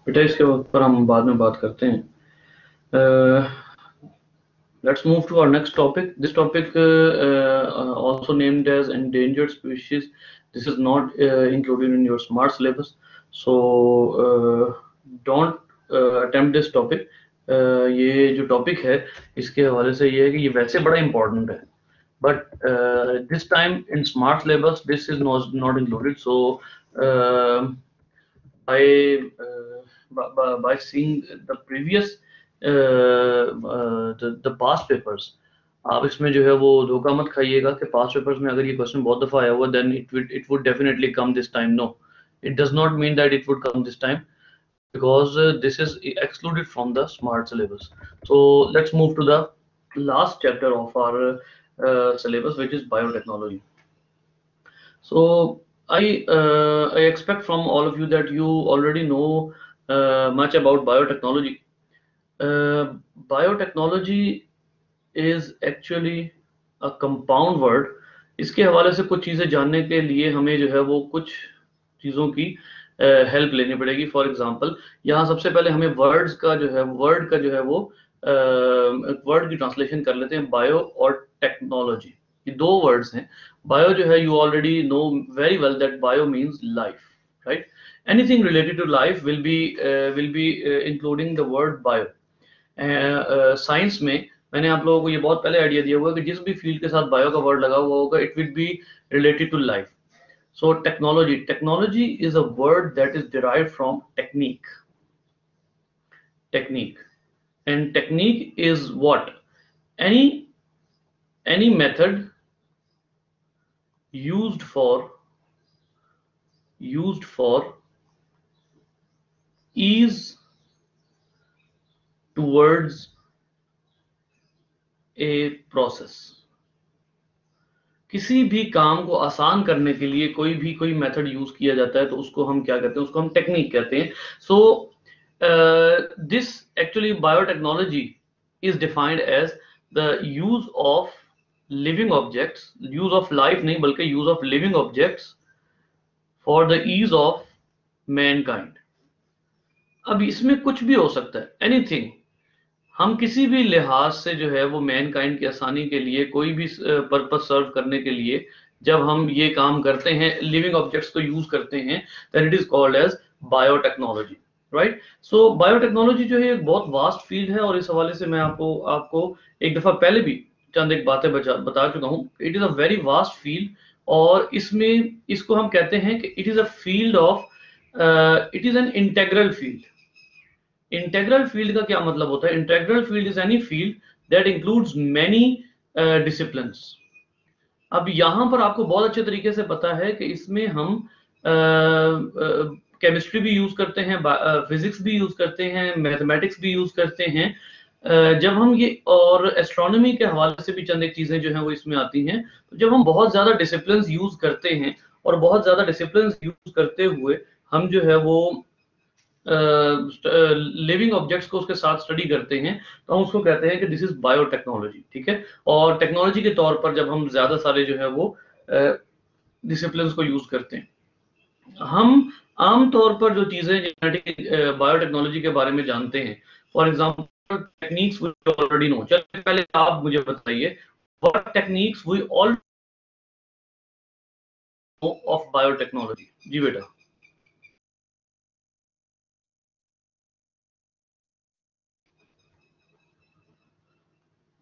बेटा इसके ऊपर हम बाद में बात करते हैं। Let's move to our next topic. This topic, also named as endangered species, this is not included in your smart syllabus. So don't attempt this topic. ये जो टॉपिक है इसके हवाले से ये है कि ये वैसे बड़ा इंपॉर्टेंट है, but this time in smart syllabus this is not included. So by by seeing the previous the past papers, आप इसमें जो है वो धोखा मत खाइएगा कि पास्ट पेपर्स में अगर ये क्वेश्चन बहुत दफा आया हुआ then it would definitely come this time. No, it does not mean that it would come this time because this is excluded from the smart syllabus. So let's move to the last chapter of our syllabus, which is biotechnology. So I expect from all of you that you already know much about biotechnology. Biotechnology is actually a compound word. इसके हवाले से कुछ चीज़ें जानने के लिए हमें जो है वो कुछ चीज़ों की हेल्प लेनी पड़ेगी. फॉर एग्जांपल, यहाँ सबसे पहले हमें वर्ड का जो है वो वर्ड की ट्रांसलेशन कर लेते हैं. बायो और टेक्नोलॉजी, ये दो वर्ड्स हैं. बायो जो है, you already know very well that bio means life, right? Anything related to life will be including the word bio. Science में मैंने आप लोगों को ये बहुत पहले आइडिया दिया हुआ है कि जिस भी फील्ड के साथ बायो का वर्ड लगा हुआ होगा it will be related to life. So technology is a word that is derived from technique. And technique is what? Any method used for ease towards a process. किसी भी काम को आसान करने के लिए कोई मेथड यूज किया जाता है तो उसको हम क्या कहते हैं? उसको हम टेक्निक कहते हैं. So this actually biotechnology is defined as the use of living objects, use of life नहीं बल्कि use of living objects for the ease of mankind. अब इसमें कुछ भी हो सकता है, एनीथिंग. हम किसी भी लिहाज से जो है वो मैनकाइंड की आसानी के लिए कोई भी पर्पस सर्व करने के लिए जब हम ये काम करते हैं, लिविंग ऑब्जेक्ट्स को यूज करते हैं, then it is called as biotechnology, right? So biotechnology जो है एक बहुत वास्ट फील्ड है और इस हवाले से मैं आपको एक दफा पहले भी चंद एक बातें बता चुका हूँ. It is a very vast field और इसको हम कहते हैं कि it is a field of it is an integral field. Integral field का क्या मतलब होता है? Integral field is any field that includes many disciplines. अब यहां पर आपको बहुत अच्छे तरीके से पता है कि इसमें हम केमिस्ट्री भी यूज करते हैं, फिजिक्स भी यूज करते हैं, मैथमेटिक्स भी यूज करते हैं. जब हम ये और एस्ट्रोनॉमी के हवाले से भी चंद एक चीजें जो हैं वो इसमें आती हैं. तो जब हम बहुत ज्यादा डिसिप्लिन्स यूज करते हैं और बहुत ज्यादा डिसिप्लिन्स यूज करते हुए हम जो है वो लिविंग ऑब्जेक्ट्स को उसके साथ स्टडी करते हैं तो हम उसको कहते हैं कि दिस इज बायोटेक्नोलॉजी. ठीक है? और टेक्नोलॉजी के तौर पर जब हम ज्यादा सारे जो है वो डिसिप्लिन्स को यूज करते हैं, हम आमतौर पर जो चीजें जेनेटिक बायोटेक्नोलॉजी के बारे में जानते हैं, for example techniques we already know. चलिए पहले आप मुझे बताइए what techniques we all know of biotechnology. जी बेटा.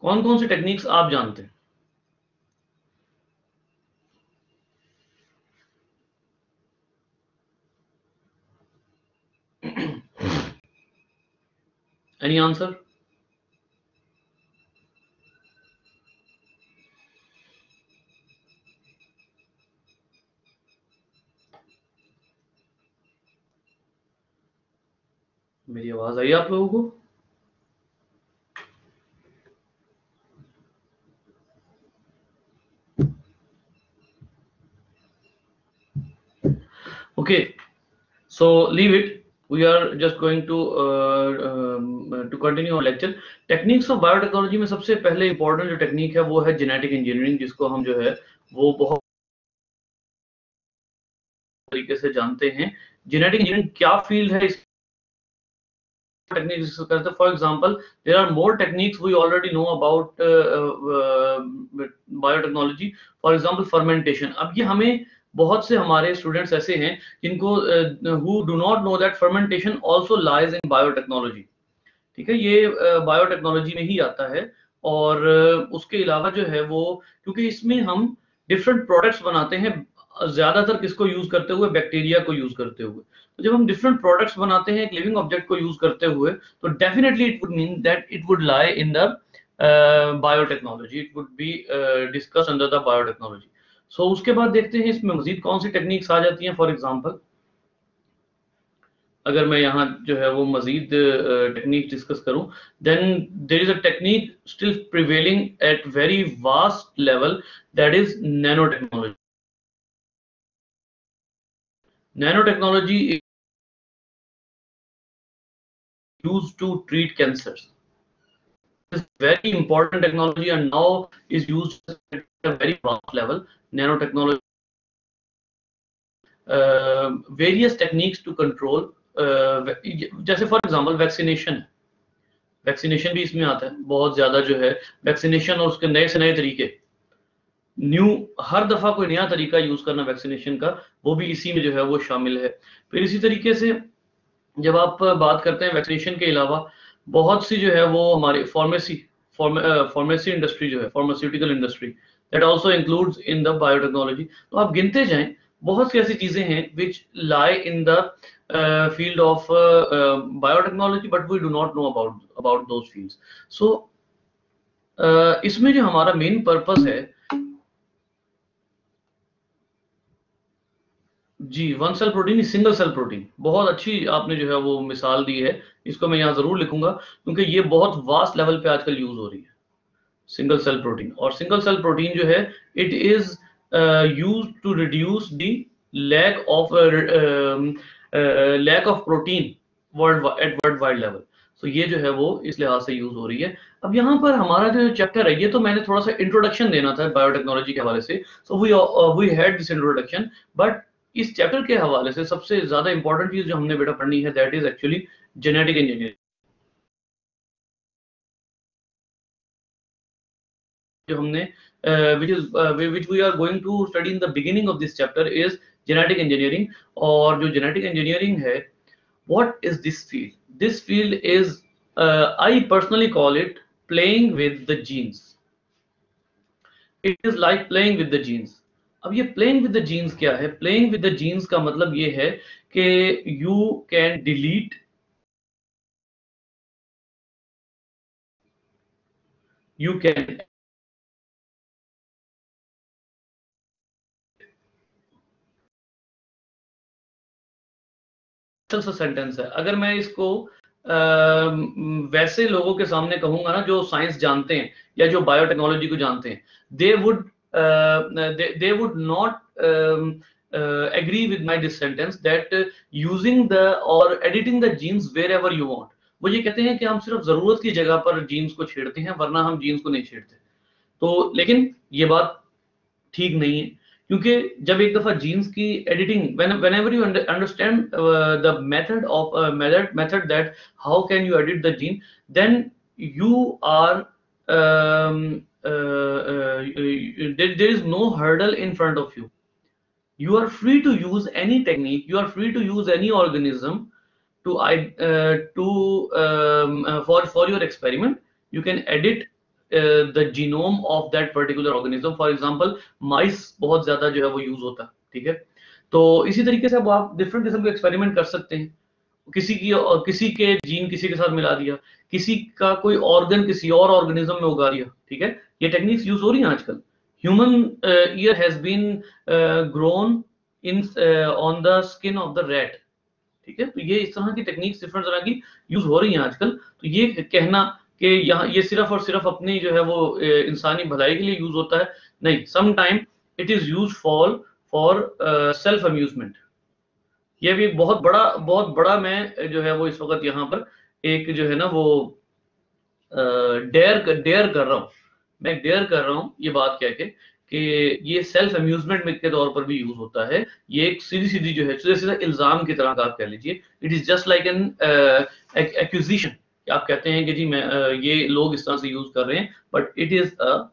कौन कौन सी टेक्निक्स आप जानते हैं? Any answer? मेरी आवाज आई आप लोगों को? Okay, so leave it. We are just going to continue our lecture. Techniques of biotechnology में सबसे पहले इंपॉर्टेंट जो टेक्निक है वो है जेनेटिक इंजीनियरिंग, जिसको हम जो है वो बहुत तरीके से जानते हैं. जेनेटिक इंजीनियरिंग क्या फील्ड है? टेक्निक्स डिस्कस करते हैं. For example there are more techniques we already know about biotechnology. For example fermentation. अब ये हमें बहुत से हमारे स्टूडेंट्स ऐसे हैं जिनको who do not know that fermentation also lies in biotechnology. ठीक है, ये बायोटेक्नोलॉजी में ही आता है. और उसके अलावा जो है वो, क्योंकि इसमें हम डिफरेंट प्रोडक्ट्स बनाते हैं, ज्यादातर किसको यूज करते हुए, बैक्टीरिया को यूज करते हुए. तो जब हम डिफरेंट प्रोडक्ट्स बनाते हैं एक लिविंग ऑब्जेक्ट को यूज करते हुए, तो definitely it would mean that it would lie in the biotechnology. It would be discuss under the biotechnology. So उसके बाद देखते हैं इसमें मजीद कौन सी टेक्निक्स आ जाती हैं. फॉर एग्जांपल अगर मैं यहाँ जो है वो मजीद टेक्निक डिस्कस करूं, then there is a technique still prevailing at very vast level, that is nanotechnology. Nanotechnology is used to treat cancers. It's very important technology and now is used at a very vast level. Nanotechnology, various techniques to control. जैसे for example vaccination. Vaccination भी इसमें आता है. बहुत ज्यादा जो है vaccination और उसके नए से नए तरीके, न्यू, हर दफा कोई नया तरीका यूज करना वैक्सीनेशन का, वो भी इसी में जो है वो शामिल है. फिर इसी तरीके से जब आप बात करते हैं वैक्सीनेशन के अलावा, बहुत सी जो है वो हमारी फार्मेसी इंडस्ट्री जो है, pharmaceutical industry, that also includes in the biotechnology. तो आप गिनते जाएं, बहुत सी ऐसी चीजें हैं which lie in the field of biotechnology, but we do not know about those fields. So इसमें जो हमारा मेन पर्पस है जी, one cell protein, single cell protein. बहुत अच्छी आपने जो है वो मिसाल दी है. इसको मैं यहाँ जरूर लिखूंगा क्योंकि ये बहुत वास्ट लेवल पे आजकल यूज हो रही है, सिंगल सेल प्रोटीन. और सिंगल सेल प्रोटीन जो है, it is used to reduce the lack of protein worldwide level. तो ये जो है वो इस लिहाज से यूज हो रही है. अब यहाँ पर हमारा जो चैप्टर है, ये तो मैंने थोड़ा सा इंट्रोडक्शन देना था बायोटेक्नोलॉजी के हवाले से. So we had this introduction, but इस चैप्टर के हवाले से सबसे ज्यादा इंपॉर्टेंट चीज जो हमने बेटा पढ़नी है, that is actually genetic engineering. जो हमने which we are going to study in the beginning of this chapter is genetic engineering. और जो genetic engineering है, what is this field? This field is I personally call it playing with the genes. It is like playing with the genes. अब ये playing with the genes क्या है? Playing with the genes का मतलब ये है कि you can delete, you can sentence है. अगर मैं इसको वैसे लोगों के सामने कहूंगा ना जो साइंस जानते हैं या जो बायोटेक्नोलॉजी को जानते हैं, they would not agree with my this sentence that using the or editing the genes wherever you want. वो ये कहते हैं कि हम सिर्फ जरूरत की जगह पर जीन्स को छेड़ते हैं, वरना हम जीन्स को नहीं छेड़ते. तो लेकिन ये बात ठीक नहीं है, क्योंकि जब एक दफा जीन्स की editing, whenever you understand the method that how can you edit the gene, then you are there is no hurdle in front of you. You are free to use any technique, you are free to use any organism to for your experiment. You can edit the genome of that particular organism. For example, mice बहुत ज्यादा जो है वो use होता है. ठीक है, तो इसी तरीके से अब आप डिफरेंट किस्म के एक्सपेरिमेंट कर सकते हैं. किसी के जीन किसी के साथ मिला दिया, किसी का कोई ऑर्गन किसी और ऑर्गेनिज्म में उगा दिया. ठीक है, ये टेक्निक्स यूज हो रही हैं आजकल. Human ear has been grown in on the skin of the rat. ठीक है, तो ये इस तरह की टेक्निक्स डिफरेंट तरह की यूज हो रही हैं आजकल. तो ये कहना कि यहाँ ये सिर्फ और सिर्फ अपनी जो है वो इंसानी भलाई के लिए यूज होता है, नहीं. Some time it is use for self amusement. ये भी बहुत बड़ा मैं जो है वो इस वक्त यहाँ पर एक जो है ना वो डेयर कर रहा हूँ. मैं डेयर कर रहा हूँ ये बात कह के कि ये सेल्फ अम्यूजमेंट के तौर पर भी यूज होता है। ये एक सीधी सीधी जो है सीधा सीधा इल्जाम की तरह का आप कह लीजिए। It is just like an accusation, आप कहते हैं कि जी मैं ये लोग इस तरह से यूज कर रहे हैं, but it is a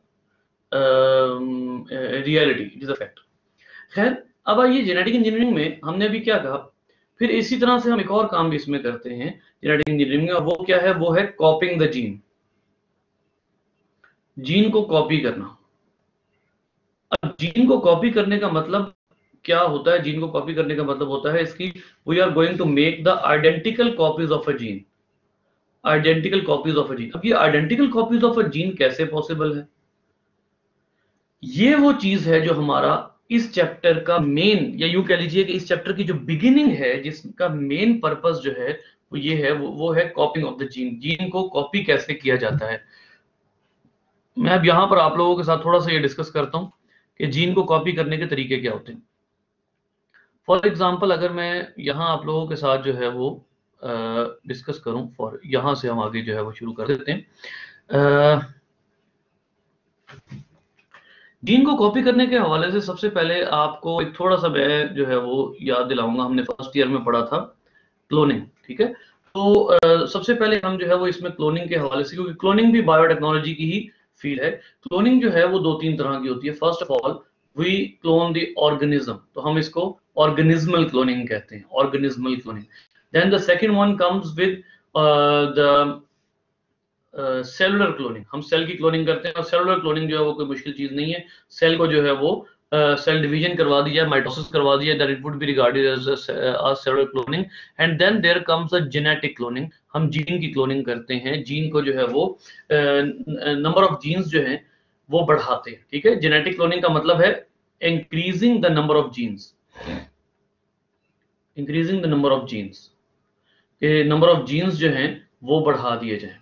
reality, it is a fact. खैर, अब आइए जेनेटिक इंजीनियरिंग में हमने अभी क्या कहा, फिर इसी तरह से हम एक और काम भी इसमें करते हैं जेनेटिक इंजीनियरिंग में, और वो क्या है, वो है कॉपिंग द जीन, जीन को कॉपी करना। अब जीन को कॉपी करने का मतलब क्या होता है? जीन को कॉपी करने का मतलब होता है इसकी, we are going to make the identical copies of a gene, identical copies of a gene. अब ये identical copies of a gene कैसे पॉसिबल है? ये वो चीज है जो हमारा इस चैप्टर का मेन, या यूं कह लीजिए कि इस चैप्टर की जो बिगिनिंग है, जिसका मेन पर्पस जो है वो ये है, वो है कॉपिंग ऑफ द जीन। जीन को कॉपी कैसे किया जाता है, मैं अब यहां पर आप लोगों के साथ थोड़ा सा ये डिस्कस करता हूं कि जीन को कॉपी करने के तरीके क्या होते हैं। फॉर एग्जाम्पल, अगर मैं यहां आप लोगों के साथ जो है वो डिस्कस करूं, फॉर यहां से हम आगे जो है वो शुरू कर देते हैं। जीन को कॉपी करने के हवाले से सबसे पहले आपको एक थोड़ा सा मैं जो है वो याद दिलाऊंगा, हमने फर्स्ट ईयर में पढ़ा था क्लोनिंग, ठीक है। तो सबसे पहले हम जो है वो इसमें क्लोनिंग के हवाले से, क्योंकि क्लोनिंग भी बायोटेक्नोलॉजी की ही फील्ड है। क्लोनिंग जो है वो दो तीन तरह की होती है। First of all we clone the organism, तो हम इसको ऑर्गेनिज्मल क्लोनिंग कहते हैं, organismal cloning. Then the second one comes with the cellular cloning, हम सेल की क्लोनिंग करते हैं। और सेलुलर क्लोनिंग जो है वो कोई मुश्किल चीज नहीं है, सेल को जो है वो सेल डिवीजन करवा दी जाए, माइटोसिस करवा दी जाए, that it would be regarded as cellular cloning. And then there comes a genetic cloning, हम जीन की क्लोनिंग करते हैं। जीन को जो है वो नंबर ऑफ जीन्स जो हैं वो बढ़ाते हैं, ठीक है। जेनेटिक क्लोनिंग का मतलब है increasing the number of genes, increasing the number of genes, number of genes जो हैं वो बढ़ा दिए जाएं।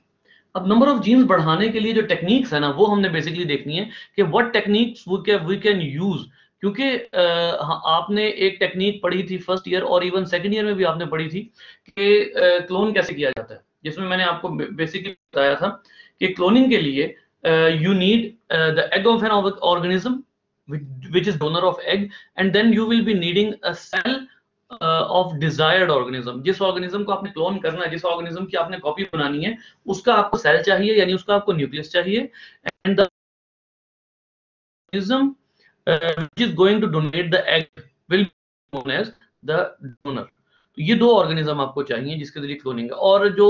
अब नंबर ऑफ जीन्स बढ़ाने के लिए जो टेक्निक्स है ना, वो हमने बेसिकली देखनी है कि what techniques we can use. क्योंकि आपने एक टेक्निक पढ़ी थी फर्स्ट ईयर, और इवन सेकंड ईयर में भी आपने पढ़ी थी कि क्लोन कैसे किया जाता है, जिसमें मैंने आपको बेसिकली बताया था कि क्लोनिंग के लिए you need the egg of an organism which is donor of egg, and then you will be needing a cell of desired organism. जिस ऑर्गेनिज्म को आपने क्लोन करना है, जिस ऑर्गेनिज्म की आपने कॉपी बनानी है, उसका आपको सेल चाहिए, यानी उसका आपको न्यूक्लियस चाहिए। And the organism which is going to donate the egg will be known as the donor. तो ये दो ऑर्गेनिज्म आपको चाहिए जिसके जरिए क्लोनिंग है। और जो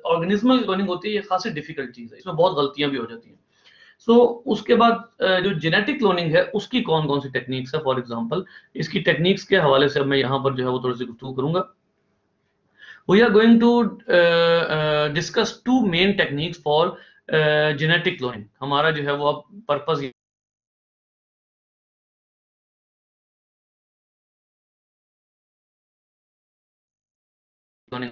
ऑर्गेनिज्मल क्लोनिंग होती है, ये खासी डिफिकल्ट चीज है, इसमें बहुत गलतियां भी हो जाती हैं। सो उसके बाद जो जेनेटिक क्लोनिंग है, उसकी कौन कौन सी टेक्निक्स है, फॉर एग्जांपल इसकी टेक्निक्स के हवाले से अब मैं यहाँ पर जो है वो थोड़ी सी गुफ्तगू करूंगा। We are going to discuss two main techniques for genetic cloning. हमारा जो है वो अब पर्पस क्लोनिंग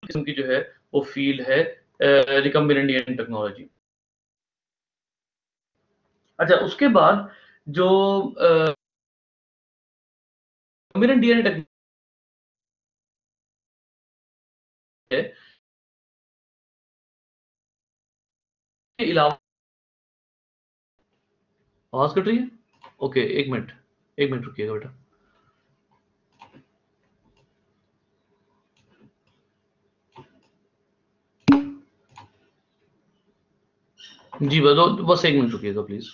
किस्म की जो है वो फील्ड है रिकम्बिनेंट डीएनए टेक्नोलॉजी। अच्छा, उसके बाद जो रिकम्बिनेंट डीएनए टेक्नोलॉजी है, के अलावा आवाज कट रही है? ओके, एक मिनट, एक मिनट रुकिएगा बेटा। जी बस एक मिनट रुकिएगा प्लीज।